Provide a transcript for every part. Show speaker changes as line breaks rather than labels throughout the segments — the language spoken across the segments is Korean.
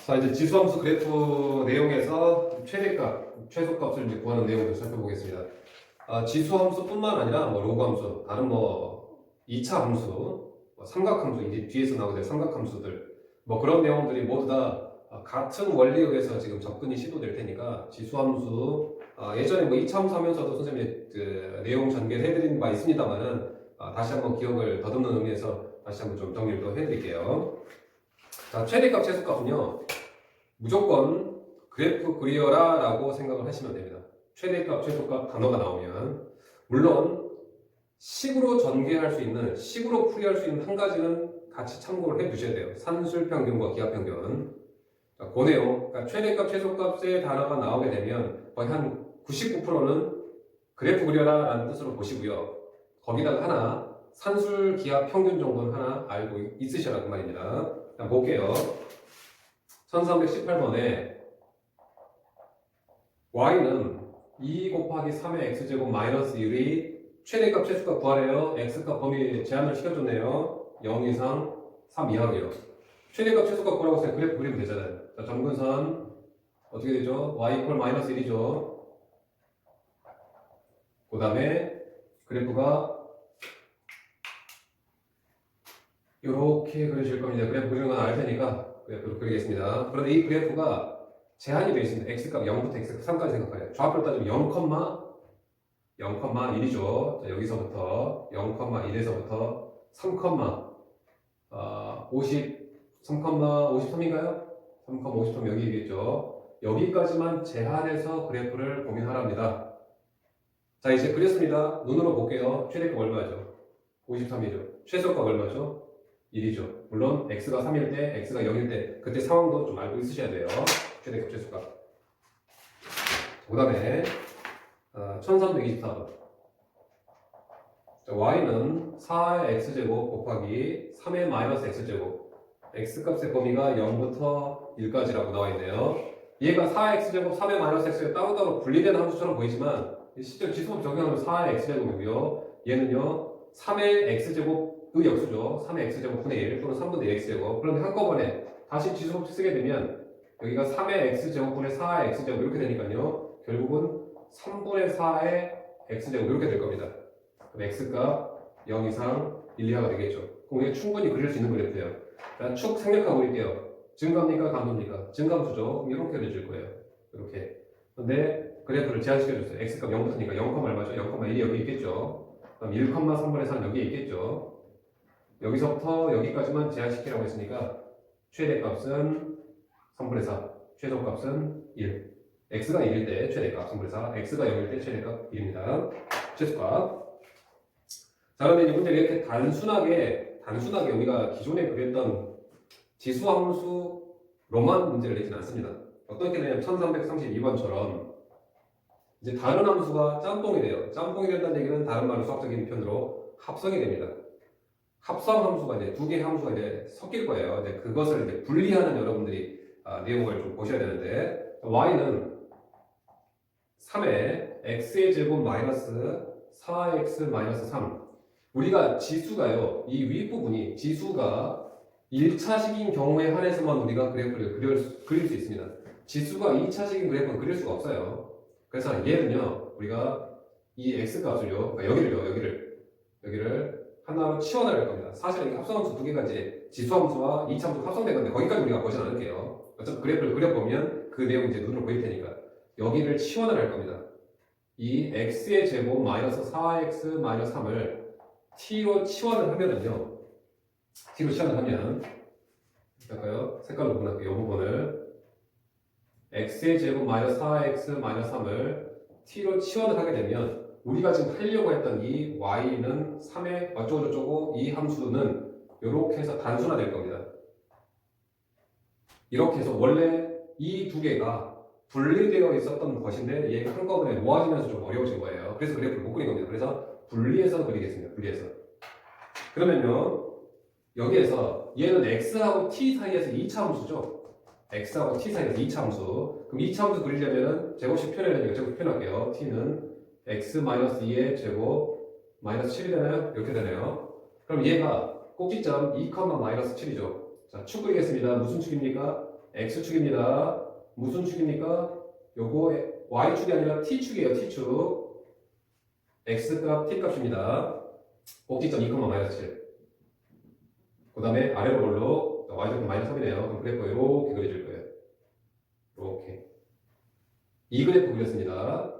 자, 이제 지수함수 그래프 내용에서 최대값, 최소값을 이제 구하는 내용을 살펴보겠습니다. 지수함수뿐만 아니라 로그함수, 다른 2차 함수, 삼각함수, 이제 뒤에서 나오게 될 삼각함수들, 그런 내용들이 모두 다 같은 원리에 의해서 지금 접근이 시도될 테니까 지수함수, 예전에 2차 함수 하면서도 선생님이 그 내용 전개를 해드린 바 있습니다만은 다시 한번 기억을 더듬는 의미에서 다시 한번 좀 정리를 또 해드릴게요. 자, 최대값, 최소값은요, 무조건 그래프 그리어라 라고 생각을 하시면 됩니다. 최대값, 최소값 단어가 나오면. 물론, 식으로 전개할 수 있는, 식으로 풀이할 수 있는 한 가지는 같이 참고를 해 두셔야 돼요. 산술평균과 기하평균. 자, 그 내용, 그러니까 최대값, 최소값의 단어가 나오게 되면 거의 한 99%는 그래프 그려라 라는 뜻으로 보시고요. 거기다가 하나, 산술, 기하, 평균 정도는 하나 알고 있으셔라 그 말입니다. 자, 볼게요. 1318번에 y는 2 곱하기 3의 x제곱 마이너스 1이 최대값, 최소값 구하래요. x값 범위 제한을 시켜줬네요. 0 이상 3 이하고요. 최대값, 최소값 구하라고 했으면 그래프 그리면 되잖아요. 자, 점근선 어떻게 되죠? y 이퀄 마이너스 1이죠. 그 다음에 그래프가 이렇게 그려질 겁니다. 그래프 그리는 건 알 테니까 그래프를 그리겠습니다. 그런데 이 그래프가 제한이 되어 있습니다. x값 0부터 x값 3까지 생각해요. 좌표로 따지면 0,1이죠. 자, 여기서부터 0,1에서부터 3, 3,53인가요? 3,53 여기 있겠죠. 여기까지만 제한해서 그래프를 고민하랍니다. 자, 이제 그렸습니다. 눈으로 볼게요. 최대값 얼마죠? 53이죠. 최소값 얼마죠? 1이죠. 물론 x가 3일 때, x가 0일 때 그때 상황도 좀 알고 있으셔야 돼요. 최대값, 최소값. 그 다음에 1324번. y는 4의 x제곱 곱하기 3의 마이너스 x제곱. x값의 범위가 0부터 1까지라고 나와 있네요. 얘가 4x제곱 3의 마이너스 x제곱 따로따로 분리되는 함수처럼 보이지만 실제로 지수법 적용하면 4의 x제곱이고요. 얘는요 3의 x제곱의 역수죠. 3의 x제곱 분의 1 또는 3분의 1 x제곱. 그런데 한꺼번에 다시 지수법 쓰게 되면 여기가 3의 x제곱분의 4의 x제곱 이렇게 되니까요. 결국은 3분의 4의 x제곱 이렇게 될 겁니다. 그럼 x값 0 이상 1, 2하가 되겠죠. 그럼 이게 충분히 그릴 수 있는 그래프예요. 자, 축 생략하고 그릴게요. 증가입니까? 감소입니까? 증감수죠. 그럼 이렇게 그려질 거예요. 이렇게. 근데 그래프를 제한시켜줬어요. x값 0부터니까 0, 얼마죠? 0,1이 여기 있겠죠. 그럼 1,3분의 4는 여기 있겠죠. 여기서부터 여기까지만 제한시키라고 했으니까 최대값은 3분의 4, 최소값은 1. x가 1일 때 최대값 3분의 4, x가 0일 때 최대값 1입니다. 최소값. 자, 그런데 이제 문제가 이렇게 단순하게 우리가 기존에 그렸던 지수함수로만 문제를 내지는 않습니다. 어떻게 되냐면 1332번처럼 이제 다른 함수가 짬뽕이 돼요. 짬뽕이 된다는 얘기는 다른 말로 수학적인 표현으로 합성이 됩니다. 합성 함수가 이제 두 개의 함수가 이제 섞일 거예요. 이제 그것을 이제 분리하는 여러분들이 내용을 좀 보셔야 되는데 y는 3의 x의 제곱 마이너스 4x 마이너스 3. 우리가 지수가요, 이 윗부분이 지수가 1차식인 경우에 한해서만 우리가 그래프를 그릴 수 있습니다. 지수가 2차식인 그래프는 그릴 수가 없어요. 그래서 얘는요, 우리가 이 x값을요, 여기를 하나로 치워나갈 겁니다. 사실은 이 합성함수 두 개가 이제 지수함수와 2차함수 합성된 건데 거기까지 우리가 보진 않을게요. 어차피 그래프를 그려보면 그 내용이 이제 눈으로 보일 테니까 여기를 치워나갈 겁니다. 이 x의 제곱 마이너스 4x 마이너스 3을 t로 치환을 하면은요. t로 치환을 하면 할까요? 색깔로 구분할게요. 이 부분을 x의 제곱 마이너스 4x 마이너스 3을 t로 치환을 하게 되면 우리가 지금 하려고 했던 이 y는 3의 어쩌고저쩌고 이 함수는 이렇게 해서 단순화될 겁니다. 이렇게 해서 원래 이 두 개가 분리되어 있었던 것인데 얘가 한꺼번에 모아지면서 좀 어려워진 거예요. 그래서 그래프를 못 그린 겁니다. 그래서 분리해서 그리겠습니다. 분리해서. 그러면요. 여기에서 얘는 x하고 t 사이에서 2차 함수죠. x하고 t 사이에서 2차 함수. 그럼 2차 함수 그리려면은 제곱식 표현해야 제곱식 표현할게요. t는 x-2의 제곱 마이너스 7이 되나요? 이렇게 되네요. 그럼 얘가 꼭지점 2, 마이너스 7이죠. 자, 축 그리겠습니다. 무슨 축입니까? x축입니다. 무슨 축입니까? 요거 y축이 아니라 t축이에요. t축. x값, t값입니다. 꼭지점 2,-7. 그 다음에 아래로 볼록 y좌표 마이너스 3이네요. 그럼 그래프 이렇게 그려질 거예요. 이렇게. 이 그래프 그렸습니다.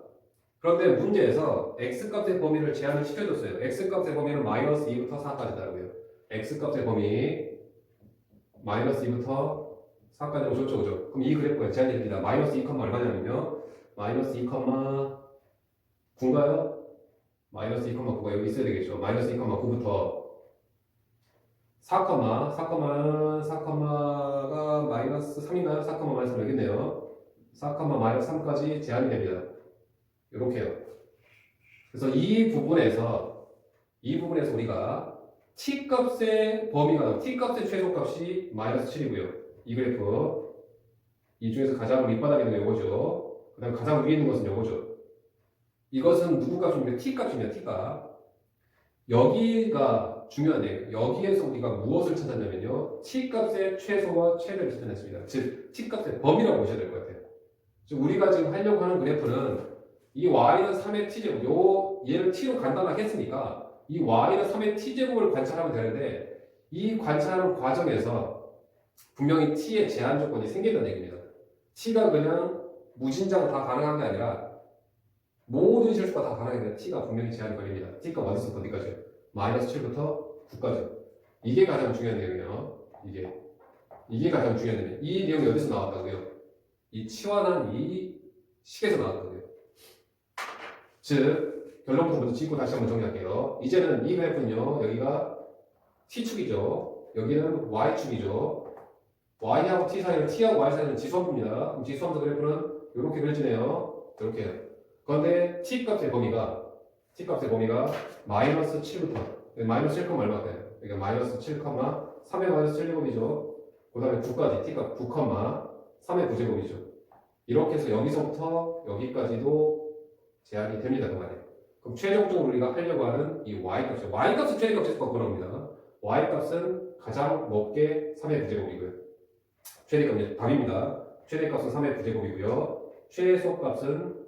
그런데 문제에서 x값의 범위를 제한을 시켜줬어요. x값의 범위는 마이너스 2부터 4까지 있다고요. x값의 범위 마이너스 2부터 4까지로 좋죠, 그죠? 그럼 이 그래프가 제한이 됩니다. 마이너스 2, 얼마냐면요. 마이너스 2, 9인가요? 마이너스 2, 9가 여기 있어야 되겠죠. 마이너스 2, 9부터 4,가 마이너스 3인가요? 4, 마이너스 3 여기 있네요. 4, 마이너스 3까지 제한이 됩니다. 이렇게요. 그래서 이 부분에서 우리가 t값의 범위가 나오고 t값의 최소값이 마이너스 7이고요. 이 그래프 이 중에서 가장 밑바닥에 있는 게 요거죠. 그 다음 가장 위에 있는 것은 요거죠. 이것은 누구 값입니까? t값입니다. t값. 여기가 중요하네요. 여기에서 우리가 무엇을 찾았냐면요. t값의 최소와 최대를 찾아냈습니다. 즉 t값의 범위라고 보셔야 될 것 같아요. 즉 우리가 지금 하려고 하는 그래프는 이 y는 3의 t제곱, 얘를 t로 간단하게 했으니까 이 y는 3의 t제곱을 관찰하면 되는데 이 관찰하는 과정에서 분명히 t의 제한 조건이 생긴다는 얘기입니다. t가 그냥 무진장 다 가능한 게 아니라 모든 실수가 다 가능해야 돼요. t가 분명히 제한이 걸립니다. t가 어디서부터 어디까지요? 마이너스 7부터 9까지. 이게 가장 중요한 내용이에요. 이게 가장 중요한 내용. 이 내용이 어디서 나왔다고요? 이 치환한 이 식에서 나왔다고요. 즉 결론부터 먼저 짚고 다시 한번 정리할게요. 이제는 이 그래프는요. 여기가 t축이죠. 여기는 y축이죠. y하고 t 사이는 t하고 y 사이는 지수함수입니다. 그럼 지수함수 그래프는 이렇게 그려지네요. 이렇게요. 그런데 t값의 범위가 마이너스 7부터 마이너스 7, 얼마 돼요? 그러니까 마이너스 7, 3의 마이너스 7제곱이죠. 그 다음에 9까지 t값 9, 3의 9제곱이죠. 이렇게 해서 여기서부터 여기까지도 제한이 됩니다. 그 말이에요. 그럼 최종적으로 우리가 하려고 하는 이 y값이죠. y값은 최대값에서 바꾸랍니다. y값은 가장 높게 3의 9제곱이고요. 최대값은 답입니다. 최대값은 3의 9제곱이고요. 최소값은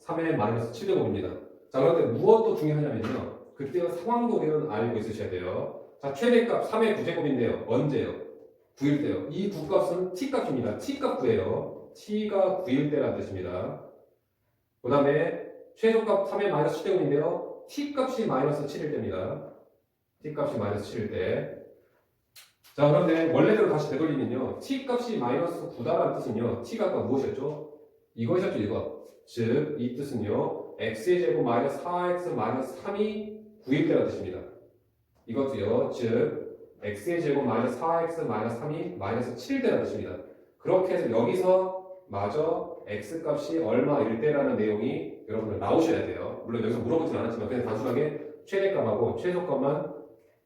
3의 마이너스 7제곱입니다. 자, 그런데 무엇도 중요하냐면요. 그때의 상황도리는 알고 있으셔야 돼요. 자, 최대값 3의 9제곱인데요. 언제요? 9일 때요. 이 9값은 t값입니다. t값 구해요. t가 9일 때라는 뜻입니다. 그 다음에 최소값 3의 마이너스 7제곱인데요. t값이 마이너스 7일 때입니다. t값이 마이너스 7일 때. 자, 그런데 원래대로 다시 되돌리면요. t값이 마이너스 9다라는 뜻은요. t가 아까 무엇이었죠? 이것이었죠, 이거. 즉, 이 뜻은요. x의 제곱 마이너스 4x 마이너스 3이 9일 때라는 뜻입니다. 이것도요. 즉, x의 제곱 마이너스 4x 마이너스 3이 마이너스 7일 때라는 뜻입니다. 그렇게 해서 여기서 마저 x값이 얼마일 때라는 내용이 여러분들 나오셔야 돼요. 물론 여기서 물어보진 않았지만 그냥 단순하게 최대값하고 최소값만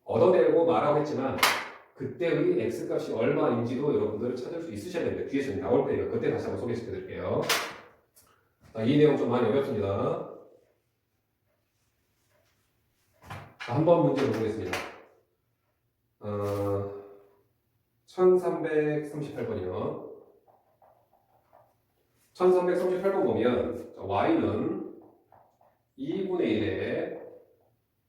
얻어내고 말하고 했지만 그때의 x값이 얼마인지도 여러분들 찾을 수 있으셔야 됩니다. 뒤에서 나올 테니까 그때 다시 한번 소개시켜 드릴게요. 자, 이 내용 좀 많이 어렵습니다. 자, 한번 문제를 보겠습니다. 1338번이요. 1338번 보면 y는 2분의 1에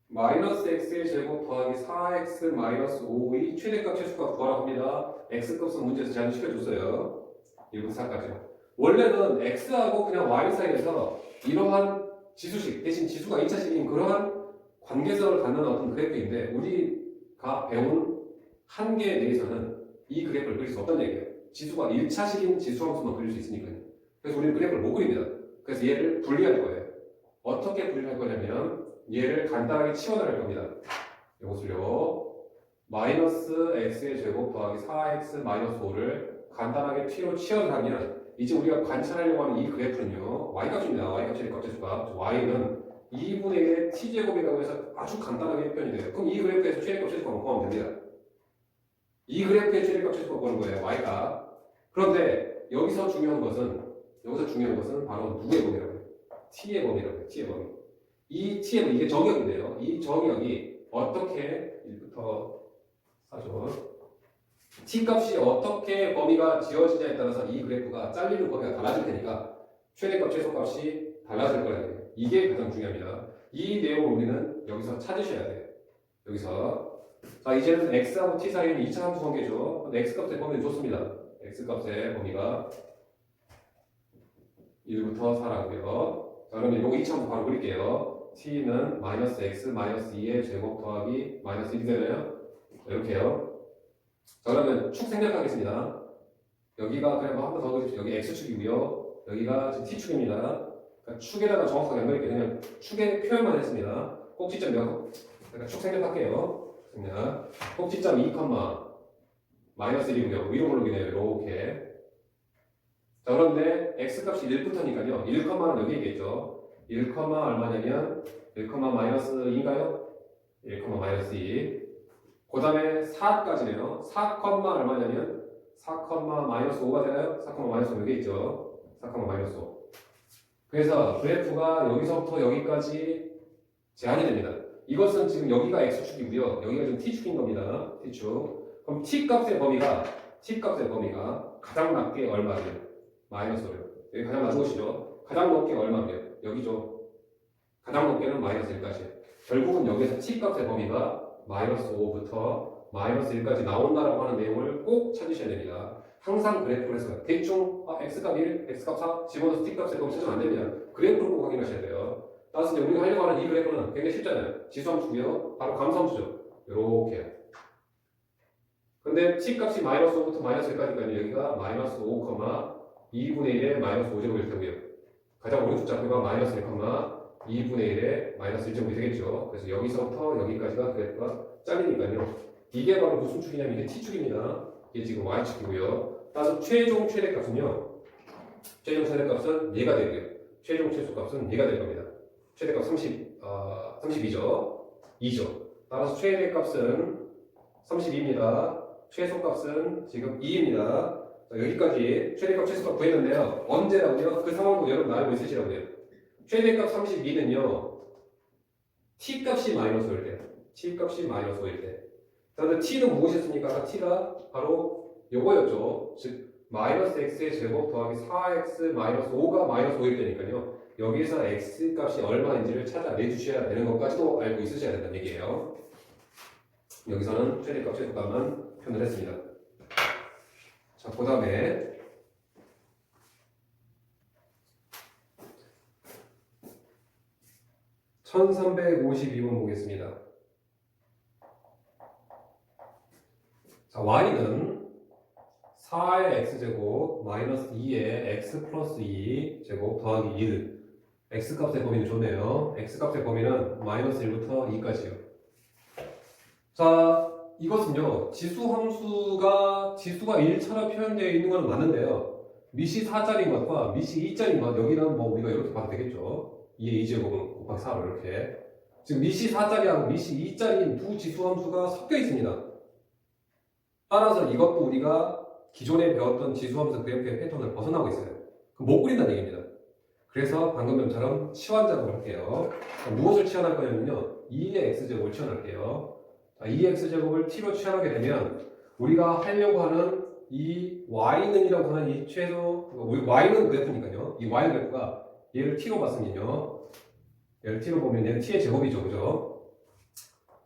마이너스 x의 제곱 더하기 4x 마이너스 5의 최대값 최소값 구하라고 합니다. x값은 문제에서 제한을 시켜줬어요. 1부터 4까지. 원래는 x하고 그냥 y 사이에서 이러한 지수식, 대신 지수가 2차식인 그러한 관계성을 갖는 어떤 그래프인데 우리가 배운 한계에 대해서는 이 그래프를 그릴 수 없다는 얘기예요. 지수가 1차식인 지수함수만 그릴 수 있으니까요. 그래서 우리는 그래프를 못 그립니다. 그래서 얘를 분리할 거예요. 어떻게 분리할 거냐면 얘를 간단하게 치워나갈 겁니다. 이것을요. 마이너스 x의 제곱 더하기 4x 마이너스 5를 간단하게 t로 치환을 하면 이제 우리가 관찰하려고 하는 이 그래프는요. y값입니다. y값의 값재수값. y는 2분의 1의 t제곱이라고 해서 아주 간단하게 표현이 돼요. 그럼 이 그래프에서 최대값 최소값을 구하면 됩니다. 이 그래프의 최대값 최소값을 구하는 거예요. y값. 그런데 여기서 중요한 것은 바로 누구의 범위라고 해요? t의 범위라고 해요. t의 범위. 이 t의 범위, 이게 정의역인데요. 이 정의역이 어떻게 1부터 4죠. t 값이 어떻게 범위가 지어지냐에 따라서 이 그래프가 잘리는 범위가 달라질 테니까 최대값, 최소값이 달라질 거예요. 이게 가장 중요합니다. 이 내용을 우리는 여기서 찾으셔야 돼요. 여기서 자 이제는 x하고 t 사이에는 2차 함수 관계죠. x값의 범위는 좋습니다. x값의 범위가 1부터 4라고요. 자 그러면 요거 2차 함수 바로 그릴게요. t는 마이너스 x 마이너스 2의 제곱 더하기 마이너스 1이 되나요? 이렇게요. 자 그러면 축 생략하겠습니다. 여기가 그래 뭐 한 번 더 그립시다. 여기 x축이고요. 여기가 지금 t축입니다. 그러니까 축에다가 정확하게 안 그릴게요. 그냥 축의 표현만 했습니다. 꼭지점 그러니까 축 생략할게요. 생략. 꼭지점 2, 마이너스 1이고요. 위로 올라오기네요. 이렇게. 자 그런데 x값이 1부터니까요. 1,는 여기 있겠죠. 1, 얼마냐면 1, 마이너스 2인가요? 1, 마이너스 2. 그 다음에 4까지네요. 4, 얼마냐면 4, 마이너스 5가 되나요? 4, 마이너스 5 여기 있죠. 4, 마이너스 5. 그래서 그래프가 여기서부터 여기까지 제한이 됩니다. 이것은 지금 여기가 x축이고요. 여기가 지금 t축인 겁니다. t축. 그럼 t값의 범위가 가장 낮게 얼마예요? 마이너스 5요. 여기 가장 낮은 곳이죠. 가장 높게 얼마예요? 여기죠. 가장 높게는 마이너스 1까지. 결국은 여기에서 t값의 범위가 마이너스 5부터 마이너스 1까지 나온다라고 하는 내용을 꼭 찾으셔야 됩니다. 항상 그래프를 해서 대충 x값 1, x값 4 집어넣어서 t값의 범위 찾으면 안 됩니다. 그래프를 꼭 확인하셔야 돼요. 따라서 이제 우리가 하려고 하는 이 그래프는 굉장히 쉽잖아요. 지수함수고요. 바로 감소함수죠. 이렇게. 근데 t값이 마이너스 5부터 마이너스 1까지니까 여기가 마이너스 5, 2분의 1에 마이너스 5제곱일 테고요. 가장 오른쪽 좌표가 마이너스 1, 2분의 1에 마이너스 1제곱이 되겠죠. 그래서 여기서부터 여기까지가 그래프가 잘리니까요. 이게 바로 무슨 축이냐면 이게 t축입니다. 이게 지금 y축이고요. 따라서 최종 최대값은요. 최종 최대값은 얘가 되고요. 최종 최소값은 얘가 될 겁니다. 최대값 32죠. 2죠. 따라서 최대값은 32입니다. 최소값은 지금 2입니다. 자, 여기까지 최대값 최소값 구했는데요. 언제라고요? 그 상황도 여러분 알고 있으시라고요. 최대값 32는요. t값이 마이너스 5일 때. t값이 마이너스 5일 때. 그런데 t는 무엇이었습니까? 아까 t가 바로 요거였죠. 즉 마이너스 x의 제곱 더하기 4x 마이너스 5가 마이너스 5일 때니까요. 여기서 x값이 얼마인지를 찾아내주셔야 되는 것까지도 알고 있으셔야 된다는 얘기예요. 여기서는 최대값, 최소값만 표현을 했습니다. 자, 그 다음에 1352번 보겠습니다. 자, y는 4의 x제곱 마이너스 2의 x 플러스 2 제곱 더하기 1 x값의 범위는 좋네요. x값의 범위는 마이너스 1부터 2까지요. 자, 이것은요. 지수가 1차로 표현되어 있는 건 맞는데요. 미시 4짜리인 것과 미시 2짜리인 것 여기는 뭐 우리가 이렇게 봐도 되겠죠. 2의 2제곱은 곱하기 4로 이렇게. 지금 미시 4짜리하고 미시 2짜리인 두 지수함수가 섞여 있습니다. 따라서 이것도 우리가 기존에 배웠던 지수함수 그래프의 패턴을 벗어나고 있어요. 그럼 못 그린다는 얘기입니다. 그래서 방금 전처럼 치환작업을 할게요. 무엇을 치환할 거냐면요. 2의 x제곱을 치환할게요. 2x제곱을 t로 치환하게 되면 우리가 하려고 하는 이 y는이라고 하는 이 최소 y는 그래프니까요. 이 y 그래프가 얘를 t로 봤으면요. 얘를 t로 보면 얘는 t의 제곱이죠. 그죠?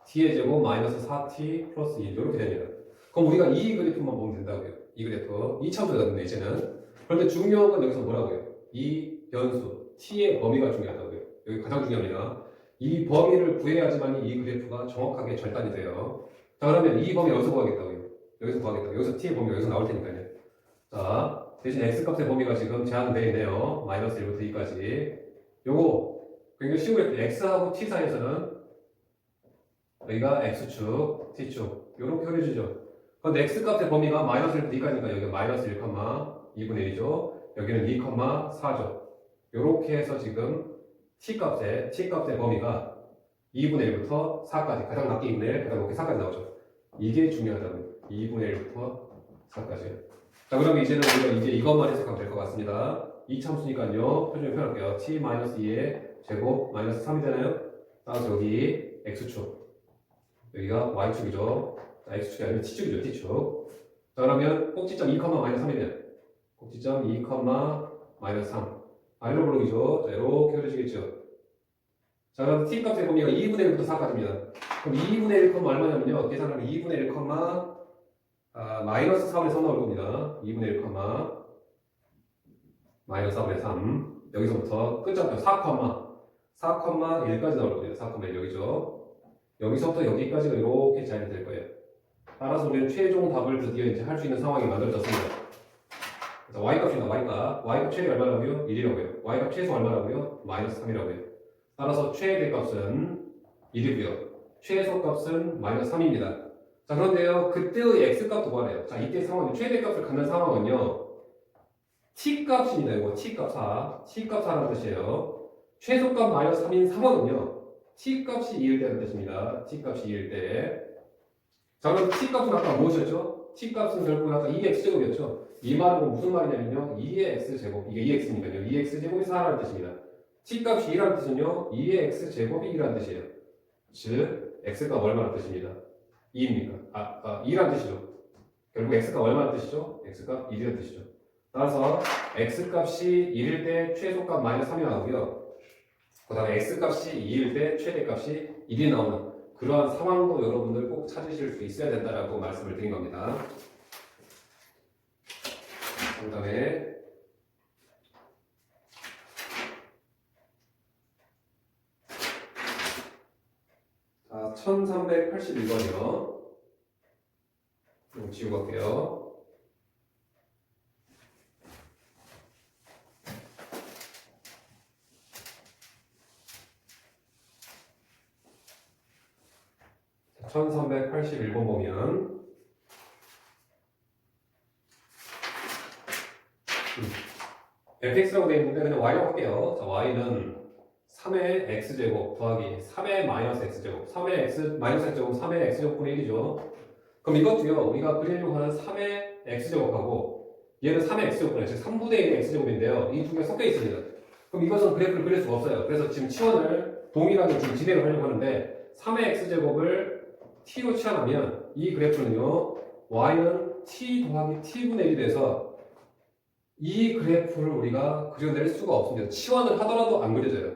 t의 제곱 마이너스 4t 플러스 1 이렇게 됩니다. 그럼 우리가 이 그래프만 보면 된다고요. 이 그래프 2차원이거든요. 이제는. 그런데 중요한 건 여기서 뭐라고요? 이 변수 t의 범위가 중요하다고요. 여기 가장 중요합니다. 이 범위를 구해야지만 이 그래프가 정확하게 절단이 돼요. 자 그러면 이 범위 여기서 구하겠다고요. 여기서 구하겠다고요. 여기서 t의 범위 여기서 나올 테니까요. 자 대신 x값의 범위가 지금 제한되어 있네요. 마이너스 1부터 2까지. 요거 굉장히 쉬운 그래프 x하고 t 사이에서는 여기가 x축, t축 이렇게 그려주죠. 그런데 x값의 범위가 마이너스 1부터 2까지니까 여기가 마이너스 1, 2분의 1이죠. 여기는 2, 4죠. 이렇게 해서 지금 t값의 범위가 2분의 1부터 4까지 가장 낮게 2분의 1, 가장 높게 4까지 나오죠. 이게 중요하다고요. 2분의 1부터 4까지. 자 그러면 이제는 우리가 이제 이것만 해석하면 될 것 같습니다. 이 참수니까요. 표준을 표현할게요. t-2의 제곱 마이너스 3이 되나요? 따라서 여기 x축 여기가 y축이죠. x축이 아니면 t축이죠. t축 자, 그러면 꼭지점 2, 마이너스 3이면 꼭지점 2, 마이너스 3. 아래로 블록이죠. 자, 이렇게 그려지겠죠. 자, 그럼 t 값의 범위가 2분의 1부터 4까지입니다. 그럼 2분의 1, 얼마냐면요. 계산하면 2분의 1, 마이너스 4분의 3 나올 겁니다. 2분의 1, 마이너스 4분의 3. 여기서부터 끝자표 4,1까지 나올 겁니다. 4,1 여기죠. 여기서부터 여기까지가 이렇게 잘 될 거예요. 따라서 우리는 최종 답을 드디어 이제 할 수 있는 상황이 만들어졌습니다. 자, y값입니다. y값 최대 얼마라고요? 1이라고요. y값 최소 얼마라고요? 마이너스 3이라고요. 따라서 최대값은 1이고요. 최소값은 마이너스 3입니다. 자, 그런데요, 그때의 x값도 구하래요. 자, 이때 상황이 최대값을 갖는 상황은요, t값입니다. 이거 t값 4라는 뜻이에요. 최소값 마이너스 3인 상황은요, t값이 2일 때라는 뜻입니다. t값이 2일 때. 자, 그럼 t값은 아까 무엇이었죠? t값은 결국 아까 2x제곱이었죠. 이 말은 무슨 말이냐면요, 2의 x제곱, 이게 2x니까요. 2x제곱이 4라는 뜻입니다. t값이 2라는 뜻은요, 2의 x제곱이 2라는 뜻이에요. 즉, x값 얼마나 뜻입니다. 2입니까? 2라는 뜻이죠. 결국 x값 얼마나 뜻이죠? x값 1이라는 뜻이죠. 따라서 x값이 1일 때 최소값 마이너스 3이 나오고요. 그 다음에 x값이 2일 때 최대값이 1이 나오는 그러한 상황도 여러분들 꼭 찾으실 수 있어야 된다라고 말씀을 드린 겁니다. 그 다음에 1381번이요. 지우고 갈게요. 자, 1381번 보면 fx라고 되어 있는데 그냥 y라고 할게요. 자, y는 3의 x제곱 더하기 3의 마이너스 x제곱 3의 x 마이너스 x제곱 3의 x제곱분의 1이죠. 그럼 이것도요, 우리가 그리려고 하는 3의 x제곱하고 얘는 3의 x제곱분의 즉 3분의 1의 x제곱인데요. 이 두 개 섞여 있습니다. 그럼 이것은 그래프를 그릴 수가 없어요. 그래서 지금 치환을 동일하게 지금 진행을 하려고 하는데 3의 x제곱을 t로 치환하면 이 그래프는요, y는 t 더하기 t분의 1이 돼서 이 그래프를 우리가 그려낼 수가 없습니다. 치환을 하더라도 안 그려져요.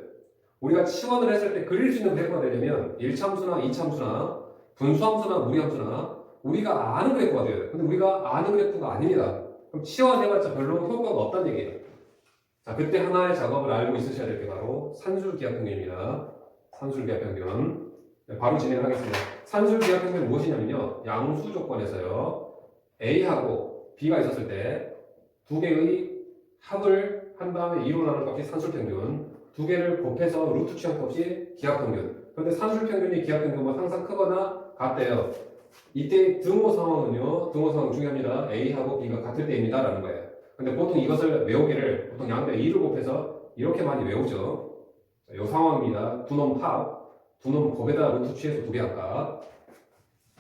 우리가 치환을 했을 때 그릴 수 있는 그래프가 되려면 1참수나 2참수나 분수함수나 무리함수나 우리가 아는 그래프가 돼요. 근데 우리가 아는 그래프가 아닙니다. 그럼 치환해봤자 별로 효과가 없다는 얘기예요. 자, 그때 하나의 작업을 알고 있으셔야 될 게 바로 산술기하평균입니다. 산술기하평균. 네, 바로 진행하겠습니다. 산술기하평균은 무엇이냐면요, 양수 조건에서요, A하고 B가 있었을 때 두 개의 합을 한 다음에 이론하는 값이 산술평균, 두 개를 곱해서 루트 취한 값이 기하평균. 그런데 산술평균이 기하평균보다 항상 크거나 같대요. 이때 등호 상황은요, 등호 상황 중요합니다. A하고 B가 같을 때입니다 라는 거예요. 근데 보통 이것을 외우기를 보통 양대 2를 곱해서 이렇게 많이 외우죠. 이 상황입니다. 두 놈 합, 두 놈 곱에다 루트 취해서 두 개 할까.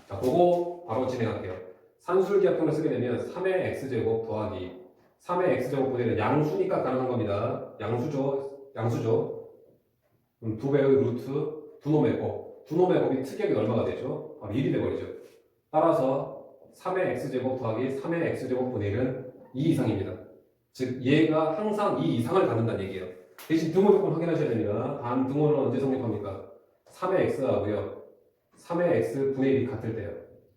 자, 그거 바로 진행할게요. 산술기하평을 쓰게 되면 3의 x제곱 더하기 3의 x제곱분의 양수니까 가능한 겁니다. 양수죠. 그럼 두 배의 루트, 두 놈의 곱. 두 놈의 곱이 특격이 얼마가 되죠? 바로 1이 돼버리죠. 따라서 3의 x제곱 더하기 3의 x제곱분의 1은 2 이상입니다. 즉 얘가 항상 2 이상을 갖는다는 얘기예요. 대신 등호 조건 확인하셔야 됩니다. 단 등호는 언제 성립합니까? 3의 x하고요 3의 x분의 1이 같을 때요.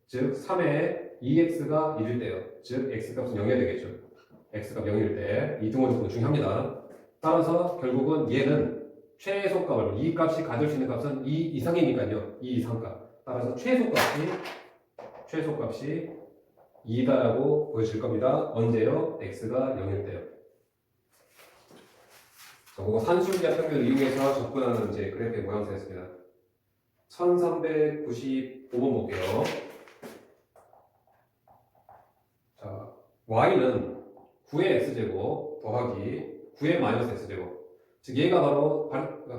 즉 3의 2x가 1일 때요. 즉 x값은 0이 되겠죠. x값 0일 때 이 등호 조건 중요합니다. 따라서 결국은 얘는 최소값을 이 값이 가질 수 있는 값은 2 이상이니까요. 2 이상 값. 따라서 최소값이 2다라고 보여질 겁니다. 언제요? x가 0일 때요. 자, 그거 산술기하평균을 이용해서 접근하는 이제 그래프의 모양새였습니다. 1395번 볼게요. 자, y는 9의 x제곱 더하기 9의 마이너스 x제곱. 즉 얘가 바로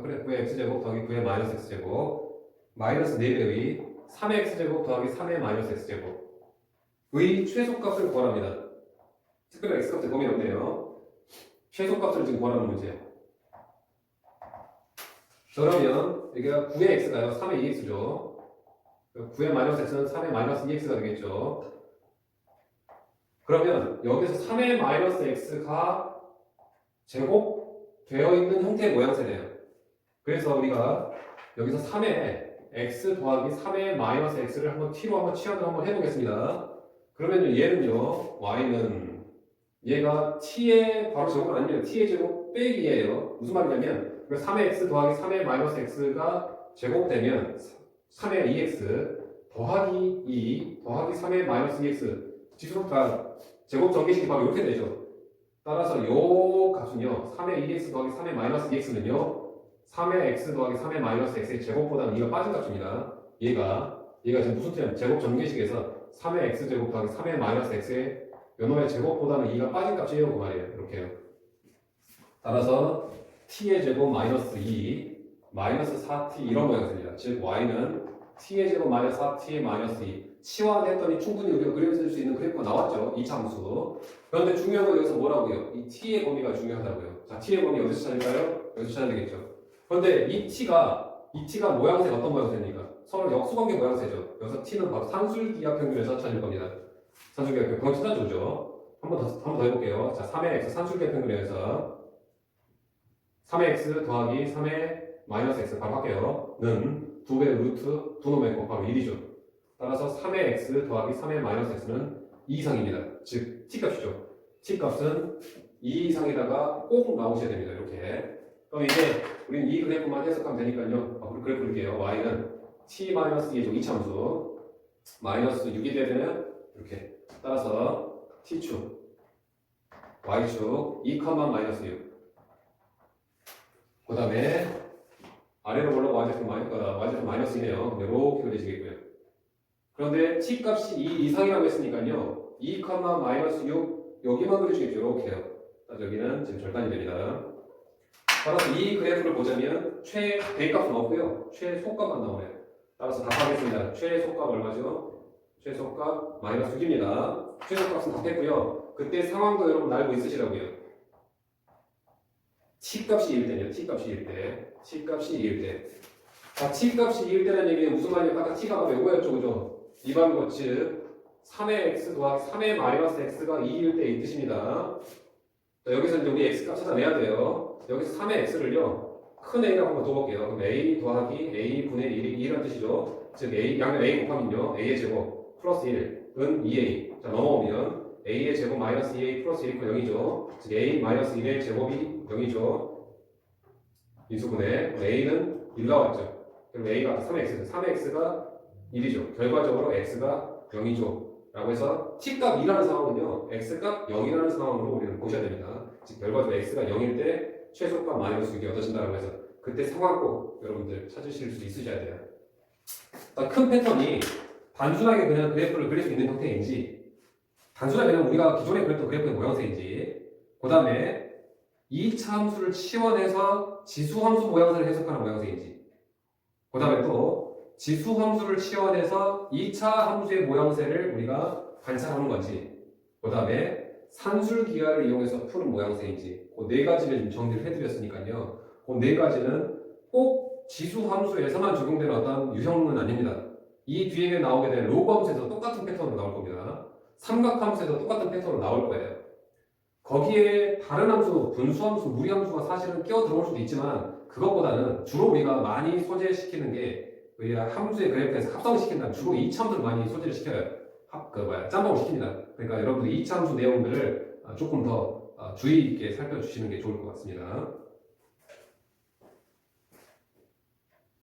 그래 9의 x제곱 더하기 9의 마이너스 x제곱 마이너스 4배의 3의 x제곱 더하기 3의 마이너스 x제곱의 최소값을 구하랍니다. 특별히 x값의 범위는 없네요. 최소값을 지금 구하라는 문제예요. 그러면 여기가 9의 x가요 3의 2x죠. 9의 마이너스 x는 3의 마이너스 2x가 되겠죠. 그러면 여기서 3의 마이너스 x가 제곱되어 있는 형태의 모양새네요. 그래서 우리가 여기서 3의 x 더하기 3의 마이너스 x를 한번 t로 한번 취합을 한번 해보겠습니다. 그러면 얘는요, y는 얘가 t의 바로 제곱은 아니면 t의 제곱 빼기예요. 무슨 말이냐면 3의 x 더하기 3의 마이너스 x가 제곱되면 3의 2x 더하기 2 더하기 3의 마이너스 2x 지수가 제곱 전개식이 바로 이렇게 되죠. 따라서 요 값은요 3의 2x 더하기 3의 마이너스 2x는요 3의 x 더하기 3의 마이너스 x의 제곱보다는 2가 빠진 값입니다. 얘가 지금 무슨 뜻이냐면 제곱 전개식에서 3의 x제곱 더하기 3의 마이너스 x의 요놈의 제곱보다는 2가 빠진 값이에요. 그 말이에요. 이렇게요. 따라서 t의 제곱 마이너스 2 마이너스 4t 이런 모양새입니다. 즉 y는 t의 제곱 마이너스 4t 마이너스 2 치환했더니 충분히 우리가 그려줄 수 있는 그래프가 나왔죠. 이차 함수. 그런데 중요한 건 여기서 뭐라고요? 이 t의 범위가 중요하다고요. 자, t의 범위 어디서 찾을까요? 여기서 찾아야 되겠죠. 그런데 이 t가 모양새가 어떤 모양새입니까? 서로 역수관계 모양새죠. 여기서 t는 바로 산술기하 평균에서 찾을 겁니다. 산술기하 평균. 그건 찾아주죠. 한 번 더 해볼게요. 자, 3의 x 산술기하 평균에서 3의 x 더하기 3의 마이너스 x 바로 할게요. 는 2배 루트 2놈의 거 바로 1이죠. 따라서 3의 x 더하기 3의 마이너스 x는 2 이상입니다. 즉 t값이죠. t값은 2 이상에다가 꼭 나오셔야 됩니다. 이렇게. 그럼 이제 우리는 이 그래프만 해석하면 되니까요. 앞으로 그래프 그릴게요. y는 t-2의 이차함수 마이너스 6이 돼야 되면 이렇게. 따라서 t축 y축 2, 마이너스 6. 그 다음에 아래로 올라가 y제곱 마이너스 2네요. 이렇게 그려지겠고요. 그런데 t값이 2 이상이라고 했으니까요. 2, 마이너스 6 여기만 그려주겠죠. 이렇게요. 여기는 지금 절단이 됩니다. 따라서 이 그래프를 보자면 대값은 없고요. 최소값만 나오네요. 따라서 답하겠습니다. 최소값 얼마죠? 최소값 마이너스 6입니다. 최소값은 답했고요. 그때 상황도 여러분 알고 있으시라고요. t값이 1일 때요. t값이 1일 때. t값이 2일 때. 자, t값이 2일 때라는 얘기는 무슨 말이에요? 아까 t가 바로 요거였죠. 그죠? 이방것 즉 3의 x 더하기 3의 마이너스 x가 2일 때 이 뜻입니다. 자, 여기서 이제 우리 x값 찾아내야 돼요. 여기서 3의 x를요. 큰 a라고 한번 둬볼게요. 그럼 a 더하기 a 분의 1이 2라는 뜻이죠. 즉 양면 a 곱하기요. a의 제곱 플러스 1은 2a. 자, 넘어오면 a의 제곱 마이너스 2a 플러스 1이 0이죠. 즉 a 마이너스 1의 제곱이 0이죠. 인수분해 a는 1 나왔죠. 그럼 a가 3x, 3x가 1이죠. 결과적으로 x가 0이죠. 라고 해서 t값 2라는 상황은요. x값 0이라는 상황으로 우리는 보셔야 됩니다. 즉 결과적으로 x가 0일 때 최소값 마이너스 6이 얻어진다고 해서 그때 상황 꼭 여러분들 찾으실 수 있으셔야 돼요. 큰 패턴이 단순하게 그냥 그래프를 그릴 수 있는 형태인지 단순하게 그냥 우리가 기존에 그렸던 그래프의 모양새인지 그 다음에 2차 함수를 치환해서 지수함수 모양새를 해석하는 모양새인지 그 다음에 또 지수함수를 치환해서 2차 함수의 모양새를 우리가 관찰하는 건지 그 다음에 산술기하를 이용해서 푸는 모양새인지 그 네 가지를 지금 정리를 해드렸으니까요. 그 네 가지는 꼭 지수함수에서만 적용되는 어떤 유형은 아닙니다. 이 뒤에 나오게 될 로그 함수에서 똑같은 패턴으로 나올 겁니다. 삼각함수에서 똑같은 패턴으로 나올 거예요. 거기에 다른 함수, 분수함수, 무리함수가 사실은 끼어 들어올 수도 있지만 그것보다는 주로 우리가 많이 소개시키는 게 우리가 함수의 그래프에서 합성시킨다면 주로 이차함수를 많이 소개를 시켜요. 짬뽕을 시킵니다. 그러니까 여러분들이 이차함수 내용들을 조금 더 주의 있게 살펴주시는 게 좋을 것 같습니다.